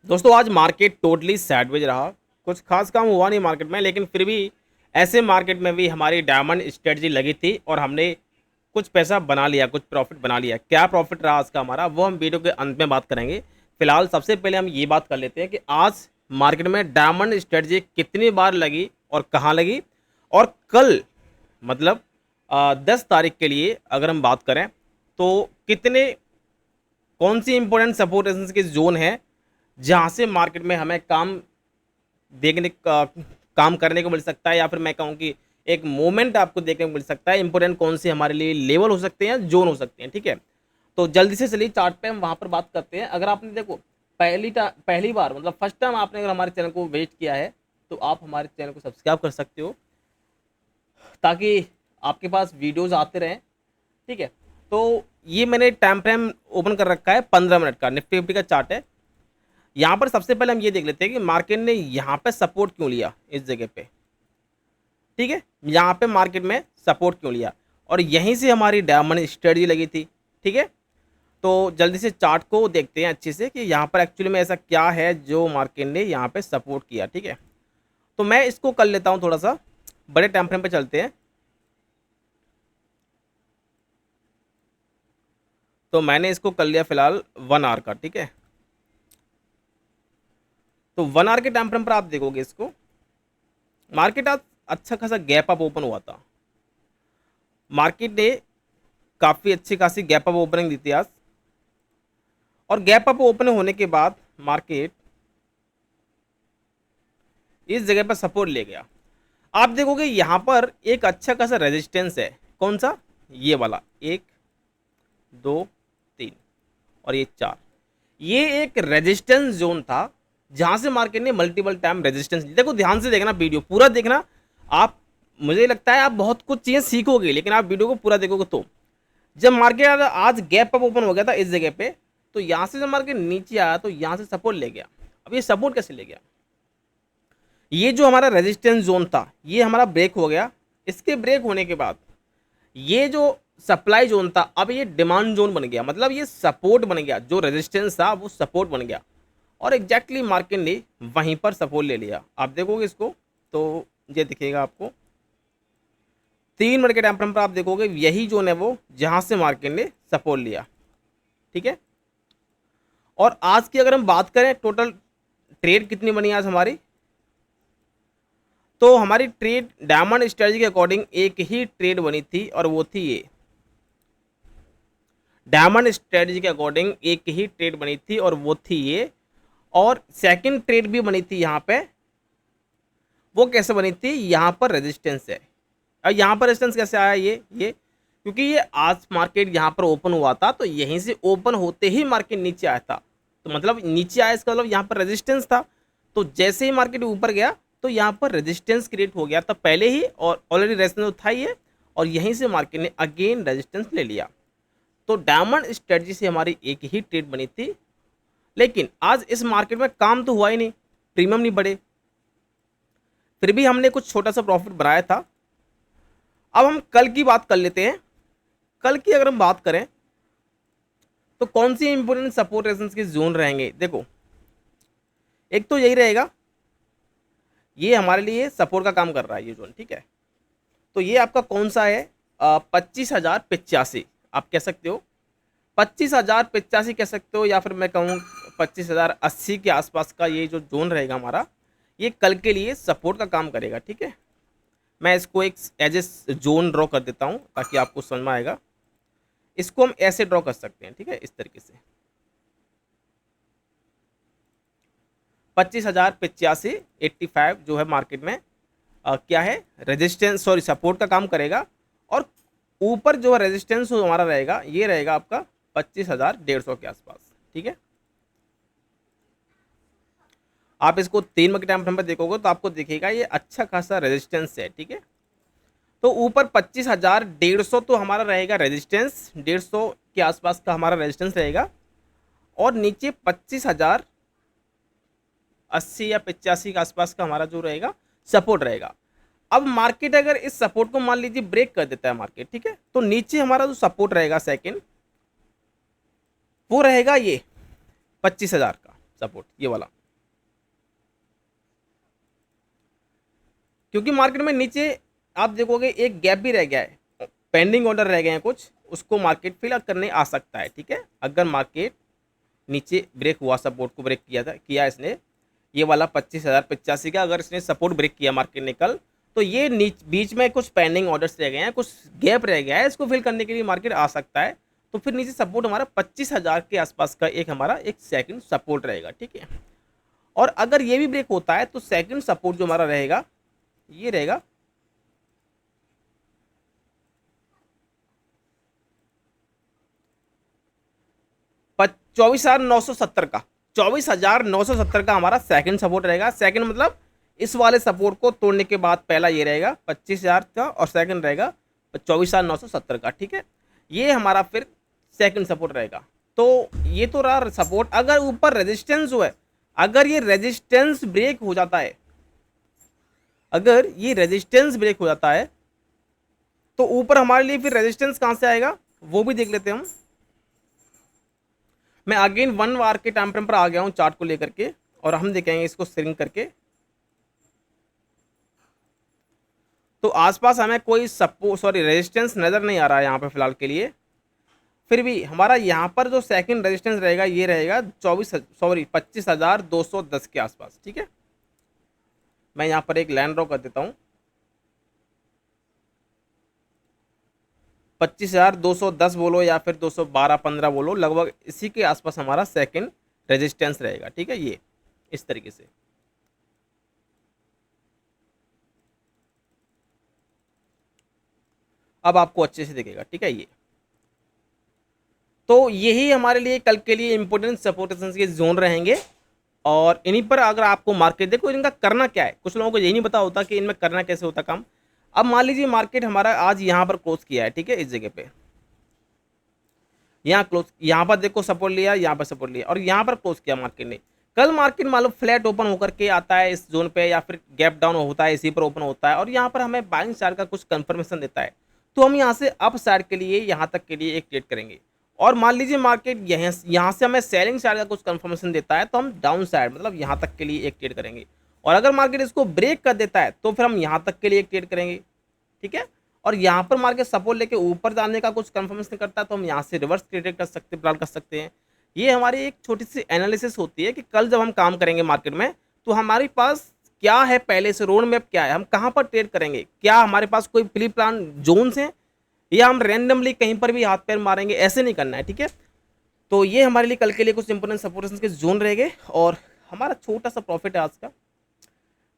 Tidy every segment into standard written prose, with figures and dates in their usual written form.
दोस्तों आज market totally sideways रहा। कुछ खास काम हुआ नहीं मार्केट में, लेकिन फिर भी ऐसे मार्केट में भी हमारी डायमंड स्ट्रेटजी लगी थी और हमने कुछ पैसा बना लिया, कुछ प्रॉफिट बना लिया। क्या प्रॉफिट रहा आज का हमारा, वो हम वीडियो के अंत में बात करेंगे। फिलहाल सबसे पहले हम ये बात कर लेते हैं कि आज मार्केट में डायमंड स्ट्रेटजी कितनी बार लगी और कहाँ लगी, और कल मतलब 10 तारीख के लिए अगर हम बात करें तो कितने कौन सी इंपॉर्टेंट सपोर्ट रेजिस्टेंस के जोन है जहाँ से मार्केट में हमें देखने का काम करने को मिल सकता है, या फिर मैं कहूँ कि एक मोमेंट आपको देखने को मिल सकता है। इंपॉर्टेंट कौन से हमारे लिए लेवल हो सकते हैं, जोन हो सकते हैं। ठीक है, तो जल्दी से चलिए चार्ट पे हम वहाँ पर बात करते हैं। अगर आपने देखो पहली बार मतलब फर्स्ट टाइम आपने अगर हमारे चैनल को विजिट किया है तो आप हमारे चैनल को सब्सक्राइब कर सकते हो, ताकि आपके पास वीडियोज़ आते रहें। ठीक है, तो ये मैंने टाइम फ्रेम ओपन कर रखा है 15 मिनट का, निफ्टी फिफ्टी का चार्ट है। यहाँ पर सबसे पहले हम ये देख लेते हैं कि मार्केट ने यहाँ पे सपोर्ट क्यों लिया इस जगह पे। ठीक है, यहाँ पे मार्केट में सपोर्ट क्यों लिया, और यहीं से हमारी डायमंड स्ट्रेटजी लगी थी। ठीक है, तो जल्दी से चार्ट को देखते हैं अच्छे से कि यहाँ पर एक्चुअली में ऐसा क्या है जो मार्केट ने यहाँ पे सपोर्ट किया। ठीक है, तो मैं इसको कर लेता हूँ, थोड़ा सा बड़े टाइम फ्रेम पे चलते हैं। तो मैंने इसको कर लिया फिलहाल 1 आवर का। ठीक है, तो 1 आवर के टाइम फ्रेम पर आप देखोगे इसको, मार्केट आज अच्छा खासा गैप अप ओपन हुआ था। मार्केट ने काफ़ी अच्छी खासी गैप अप ओपनिंग दी थी आज, और गैप अप ओपन होने के बाद मार्केट इस जगह पर सपोर्ट ले गया। आप देखोगे यहाँ पर एक अच्छा खासा रेजिस्टेंस है। कौन सा? ये वाला, 1 2 3 और ये 4। ये एक रेजिस्टेंस जोन था जहां से मार्केट ने मल्टीपल टाइम रेजिस्टेंस। देखो ध्यान से देखना, वीडियो पूरा देखना। आप, मुझे लगता है आप बहुत कुछ चीज़ें सीखोगे, लेकिन आप वीडियो को पूरा देखोगे तो। जब मार्केट आज गैप अप ओपन हो गया था इस जगह पे, तो यहाँ से जब मार्केट नीचे आया तो यहाँ से सपोर्ट ले गया। अब ये सपोर्ट कैसे ले गया? ये जो हमारा रेजिस्टेंस जोन था ये हमारा ब्रेक हो गया। इसके ब्रेक होने के बाद ये जो सप्लाई जोन था, अब ये डिमांड जोन बन गया। मतलब ये सपोर्ट बन गया, जो रेजिस्टेंस था वो सपोर्ट बन गया, और एग्जैक्टली मार्केट ने वहीं पर सपोर्ट ले लिया। आप देखोगे इसको तो ये दिखेगा आपको 3 मिनट के टाइम फ्रेम पर। आप देखोगे यही जोन है वो जहां से मार्केट ने सपोर्ट लिया। ठीक है, और आज की अगर हम बात करें टोटल ट्रेड कितनी बनी आज हमारी, तो हमारी ट्रेड डायमंड स्ट्रेटजी के अकॉर्डिंग एक ही ट्रेड बनी थी, और वो थी ये। डायमंड स्ट्रेटजी के अकॉर्डिंग एक ही ट्रेड बनी थी और वो थी ये। और सेकंड ट्रेड भी बनी थी यहाँ पे। वो कैसे बनी थी? यहाँ पर रेजिस्टेंस है। अब यहाँ पर रेजिस्टेंस कैसे आया? ये क्योंकि ये आज मार्केट यहाँ पर ओपन हुआ था, तो यहीं से ओपन होते ही मार्केट नीचे आया था। तो मतलब नीचे आया इसका मतलब यहाँ पर रेजिस्टेंस था। तो जैसे ही मार्केट ऊपर गया तो यहाँ पर रेजिस्टेंस क्रिएट हो गया था पहले ही, और ऑलरेडी रेजिस्टेंस था ये, और यहीं से मार्केट ने अगेन रेजिस्टेंस ले लिया। तो डायमंड स्ट्रेटजी से हमारी एक ही ट्रेड बनी थी, लेकिन आज इस मार्केट में काम तो हुआ ही नहीं, प्रीमियम नहीं बढ़े। फिर भी हमने कुछ छोटा सा प्रॉफिट बनाया था। अब हम कल की बात कर लेते हैं। कल की अगर हम बात करें तो कौन सी इंपोर्टेंट सपोर्ट रेजिस्टेंस के जोन रहेंगे? देखो, एक तो यही रहेगा, ये हमारे लिए सपोर्ट का काम कर रहा है ये जोन। ठीक है, तो ये आपका कौन सा है? 25,085 आप कह सकते हो, 25,085 कह सकते हो, या फिर मैं कहूँ 25,080 के आसपास का ये जो जोन रहेगा हमारा, ये कल के लिए सपोर्ट का काम करेगा। ठीक है, मैं इसको एक एज ए जोन ड्रॉ कर देता हूँ ताकि आपको समझ में आएगा। इसको हम ऐसे ड्रॉ कर सकते हैं। ठीक है, इस तरीके से 25,085 जो है मार्केट में क्या है? रेजिस्टेंस, सॉरी सपोर्ट का काम करेगा। और ऊपर जो है रेजिस्टेंस हमारा रहेगा, ये रहेगा आपका 25,150 के आसपास। ठीक है, आप इसको 3 मिनट के टाइम फ्रेम पर देखोगे तो आपको दिखेगा ये अच्छा खासा रेजिस्टेंस है। ठीक है, तो ऊपर 25,150 तो हमारा रहेगा रेजिस्टेंस, 150 के आसपास का हमारा रेजिस्टेंस रहेगा, और नीचे 25,080 या 85 के आसपास का हमारा जो रहेगा सपोर्ट रहेगा। अब मार्केट अगर इस सपोर्ट को मान लीजिए ब्रेक कर देता है मार्केट, ठीक है, तो नीचे हमारा जो सपोर्ट रहेगा सेकंड, वो रहेगा ये 25,000 का सपोर्ट, ये वाला। क्योंकि मार्केट में नीचे आप देखोगे एक गैप भी रह गया है, पेंडिंग ऑर्डर रह गए हैं कुछ, उसको मार्केट फिल करने आ सकता है। ठीक है, अगर मार्केट नीचे ब्रेक हुआ, सपोर्ट को ब्रेक किया इसने, ये वाला 25,085 का अगर इसने सपोर्ट ब्रेक किया मार्केट ने कल, तो ये बीच में कुछ पेंडिंग ऑर्डर्स रह गए हैं, कुछ गैप रह गया है, इसको फिल करने के लिए मार्केट आ सकता है। तो फिर नीचे सपोर्ट हमारा 25,000 के आसपास का एक हमारा एक सेकंड सपोर्ट रहेगा। ठीक है, और अगर ये भी ब्रेक होता है तो सेकंड सपोर्ट जो हमारा रहेगा ये रहेगा 24,970 का, 24,970 का हमारा सेकंड सपोर्ट रहेगा। सेकंड मतलब इस वाले सपोर्ट को तोड़ने के बाद पहला ये रहेगा 25,000 का, और सेकंड रहेगा 24,970 का। ठीक है, ये हमारा फिर सेकंड सपोर्ट रहेगा। तो ये तो रहा सपोर्ट। अगर ऊपर रेजिस्टेंस जो है, अगर ये रेजिस्टेंस ब्रेक हो जाता है, अगर ये रेजिस्टेंस ब्रेक हो जाता है तो ऊपर हमारे लिए फिर रेजिस्टेंस कहां से आएगा वो भी देख लेते हैं हम। मैं अगेन 1 आवर के टाइम फ्रेम पर आ गया हूं चार्ट को लेकर के, और हम देखेंगे इसको श्रिंक करके। तो आसपास हमें कोई रेजिस्टेंस नजर नहीं आ रहा है यहाँ पे फिलहाल के लिए। फिर भी हमारा यहाँ पर जो सेकंड रेजिस्टेंस रहेगा ये रहेगा 25,210 के आसपास। ठीक है, मैं यहाँ पर एक लाइन ड्रॉ कर देता हूँ, 25,210 बोलो या फिर 212-15 बोलो, लगभग इसी के आसपास हमारा सेकंड रेजिस्टेंस रहेगा। ठीक है, ये इस तरीके से। अब आपको अच्छे से दिखेगा। ठीक है, ये तो यही हमारे लिए कल के लिए इंपॉर्टेंट सपोर्ट के जोन रहेंगे, और इन्हीं पर अगर आपको मार्केट देखो इनका करना क्या है, कुछ लोगों को यही नहीं पता होता कि इनमें करना कैसे होता काम। अब मान लीजिए मार्केट हमारा आज यहाँ पर क्लोज किया है, ठीक है, इस जगह पे यहाँ क्लोज, यहाँ पर देखो सपोर्ट लिया, यहाँ पर सपोर्ट लिया, और यहाँ पर क्लोज किया मार्केट ने। कल मार्केट मान लो फ्लैट ओपन होकर के आता है इस जोन पे, या फिर गैप डाउन होता है इसी पर ओपन होता है, और यहाँ पर हमें बाइंग चार्ट का कुछ कंफर्मेशन देता है, तो हम यहाँ से अप साइड के लिए यहाँ तक के लिए एक ट्रेड करेंगे। और मान लीजिए मार्केट यहाँ से हमें सेलिंग साइड का कुछ कंफर्मेशन देता है, तो हम डाउन साइड मतलब यहाँ तक के लिए एक ट्रेड करेंगे। और अगर मार्केट इसको ब्रेक कर देता है तो फिर हम यहाँ तक के लिए एक ट्रेड करेंगे। ठीक है, और यहाँ पर मार्केट सपोर्ट लेके ऊपर जाने का कुछ कंफर्मेशन करता है तो हम यहाँ से रिवर्स ट्रेड कर सकते हैं, प्लान कर सकते हैं। ये हमारी एक छोटी सी एनालिसिस होती है कि कल जब हम काम करेंगे मार्केट में तो हमारे पास क्या है, पहले से रोड मैप क्या है, हम कहाँ पर ट्रेड करेंगे, क्या हमारे पास कोई प्री प्लान जोन्स हैं, या हम रैंडमली कहीं पर भी हाथ पैर मारेंगे, ऐसे नहीं करना है। ठीक है, तो ये हमारे लिए कल के लिए कुछ इंपोर्टेंट सपोर्ट के जोन रहेंगे। और हमारा छोटा सा प्रॉफिट है आज का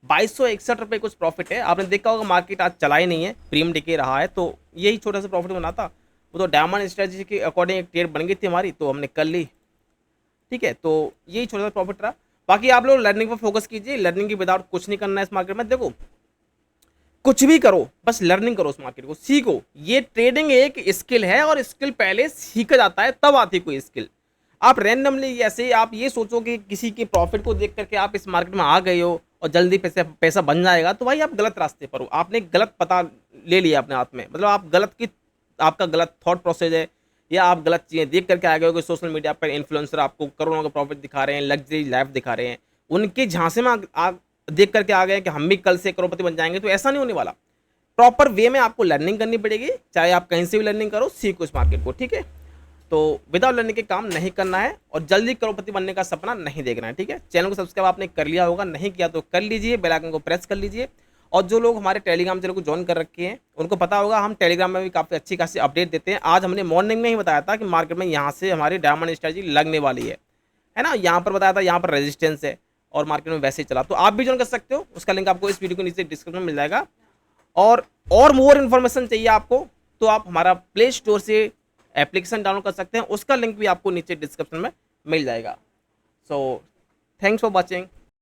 2261 रुपये कुछ प्रॉफिट है। आपने देखा होगा मार्केट आज चला ही नहीं है, प्रीमियम डिके रहा है, तो यही छोटा सा प्रॉफिट बना था। वो तो डायमंड स्ट्रेटजी के अकॉर्डिंग एक ट्रेड बन गई थी हमारी, तो हमने कर ली। ठीक है, तो यही छोटा सा प्रॉफिट रहा। बाकी आप लोग लर्निंग पर फोकस कीजिए, लर्निंग के विदाउट कुछ नहीं करना है इस मार्केट में। देखो कुछ भी करो, बस लर्निंग करो, उस मार्केट को सीखो। ये ट्रेडिंग एक स्किल है, और स्किल पहले सीखा जाता है तब आती कोई स्किल। आप रैंडमली ऐसे आप ये सोचो कि किसी के प्रॉफिट को देख करके आप इस मार्केट में आ गए हो और जल्दी पैसा बन जाएगा, तो भाई आप गलत रास्ते पर हो, आपने गलत पता ले लिया अपने हाथ में, मतलब आपका गलत थॉट प्रोसेस है, या आप गलत चीज़ें देख करके आ गए हो कि सोशल मीडिया पर इन्फ्लुएंसर आपको करोड़ों का प्रॉफिट दिखा रहे हैं, लग्जरी लाइफ दिखा रहे हैं, उनके झांसे में आप देख करके आ गए कि हम भी कल से करोड़पति बन जाएंगे। तो ऐसा नहीं होने वाला। प्रॉपर वे में आपको लर्निंग करनी पड़ेगी, चाहे आप कहीं से भी लर्निंग करो, सीखो इस मार्केट को। ठीक है, तो विदाउट लर्निंग के काम नहीं करना है, और जल्दी करोड़पति बनने का सपना नहीं देखना है। ठीक है, चैनल को सब्सक्राइब आपने कर लिया होगा, नहीं किया तो कर लीजिए, बेल आइकन को प्रेस कर लीजिए। और जो लोग हमारे टेलीग्राम चैनल को ज्वाइन कर रखे हैं उनको पता होगा हम टेलीग्राम में भी काफ़ी अच्छी खासी अपडेट देते हैं। आज हमने मॉर्निंग में ही बताया था कि मार्केट में यहाँ से हमारी डायमंड स्ट्रेटजी लगने वाली है ना, यहाँ पर बताया था यहाँ पर रेजिस्टेंस है, और मार्केट में वैसे ही चला। तो आप भी ज्वाइन कर सकते हो, उसका लिंक आपको इस वीडियो के नीचे डिस्क्रिप्शन में मिल जाएगा। और मोर इन्फॉर्मेशन चाहिए आपको तो आप हमारा प्ले स्टोर से एप्लीकेशन डाउनलोड कर सकते हैं, उसका लिंक भी आपको नीचे डिस्क्रिप्शन में मिल जाएगा। So thanks for watching.